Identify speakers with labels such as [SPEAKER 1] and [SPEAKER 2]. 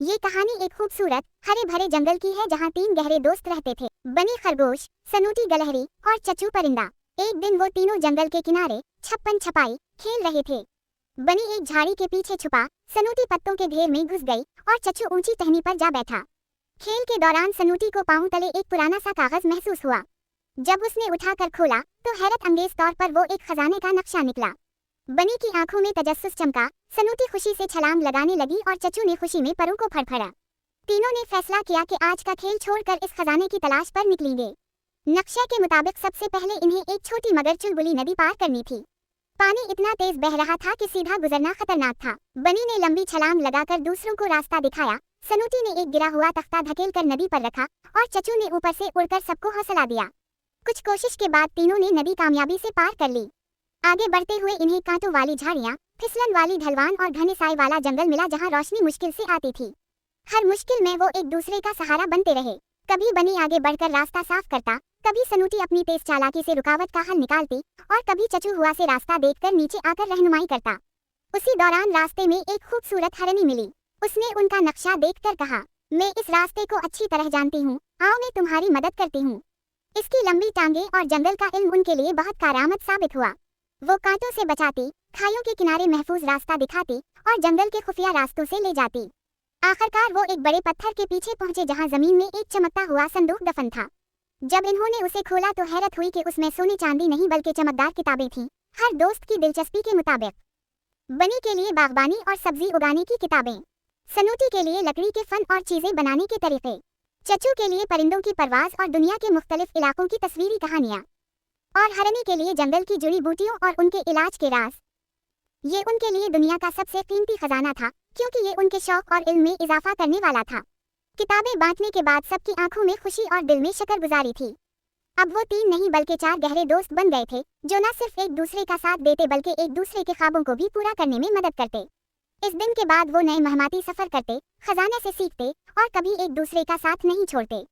[SPEAKER 1] ये कहानी एक खूबसूरत हरे भरे जंगल की है जहाँ तीन गहरे दोस्त रहते थे, बनी खरगोश, सनूटी गलहरी और चच्चू परिंदा। एक दिन वो तीनों जंगल के किनारे छप्पन छपाई खेल रहे थे। बनी एक झाड़ी के पीछे छुपा, सनूटी पत्तों के ढेर में घुस गई और चच्चू ऊंची टहनी पर जा बैठा। खेल के दौरान सनूटी को पांव तले एक पुराना सा कागज महसूस हुआ। जब उसने उठाकर खोला तो हैरत अंगेज तौर पर वो एक खजाने का नक्शा निकला। बनी की आंखों में तजस्सुस चमका, सनूटी खुशी से छलांग लगाने लगी और चच्चू ने खुशी में परों को फड़फड़ा। तीनों ने फैसला किया कि आज का खेल छोड़कर इस खजाने की तलाश पर निकलेंगे। नक्शे के मुताबिक सबसे पहले इन्हें एक छोटी मगर चुलबुली नदी पार करनी थी। पानी इतना तेज बह रहा था कि सीधा गुजरना खतरनाक था। बनी ने लंबी छलांग लगाकर दूसरों को रास्ता दिखाया, सनूटी ने एक गिरा हुआ तख्ता धकेलकर नदी पर रखा और चच्चू ने ऊपर से उड़कर सबको हौसला दिया। कुछ कोशिश के बाद तीनों ने नदी कामयाबी से पार कर ली। आगे बढ़ते हुए इन्हें कांटों वाली झाड़ियां, फिसलन वाली ढलवान और घने साए वाला जंगल मिला जहां रोशनी मुश्किल से आती थी। हर मुश्किल में वो एक दूसरे का सहारा बनते रहे। कभी बनी आगे बढ़कर रास्ता साफ करता, कभी सनूटी अपनी तेज चालाकी से रुकावट का हल निकालती और कभी चच्चू हुआ से रास्ता देखकर नीचे आकर रहनुमाई करता। उसी दौरान रास्ते में एक खूबसूरत हरनी मिली। उसने उनका नक्शा देखकर कहा, मैं इस रास्ते को अच्छी तरह जानती हूँ, आओ मैं तुम्हारी मदद करती हूँ। इसकी लंबी टांगे और जंगल का इल्म उनके लिए बहुत कारआमद साबित हुआ। वो कांटों से बचाती, खाइयों के किनारे महफूज रास्ता दिखाती और जंगल के खुफिया रास्तों से ले जाती। आखिरकार वो एक बड़े पत्थर के पीछे पहुंचे जहां जमीन में एक चमकता हुआ संदूक दफन था। जब इन्होंने उसे खोला तो हैरत हुई कि उसमें सोने चांदी नहीं बल्कि चमकदार किताबें थीं, हर दोस्त की दिलचस्पी के मुताबिक। बनी के लिए बागबानी और सब्जी उगाने की किताबें, सनूटी के लिए लकड़ी के फन और चीजें बनाने के तरीके, चच्चू के लिए परिंदों की परवाज और दुनिया के मुख्तलिफ इलाकों की तस्वीरी कहानियाँ, और हरनी के लिए जंगल की जुड़ी बूटियों और उनके इलाज के राज। ये उनके लिए दुनिया का सबसे कीमती खजाना था, क्योंकि ये उनके शौक और इल्म में इजाफा करने वाला था। किताबें बांटने के बाद सबकी आंखों में खुशी और दिल में शकरगुजारी थी। अब वो तीन नहीं बल्कि चार गहरे दोस्त बन गए थे, जो न सिर्फ एक दूसरे का साथ देते बल्कि एक दूसरे के ख्वाबों को भी पूरा करने में मदद करते। इस दिन के बाद वो नए महमाती सफर करते, खजाने से सीखते और कभी एक दूसरे का साथ नहीं छोड़ते।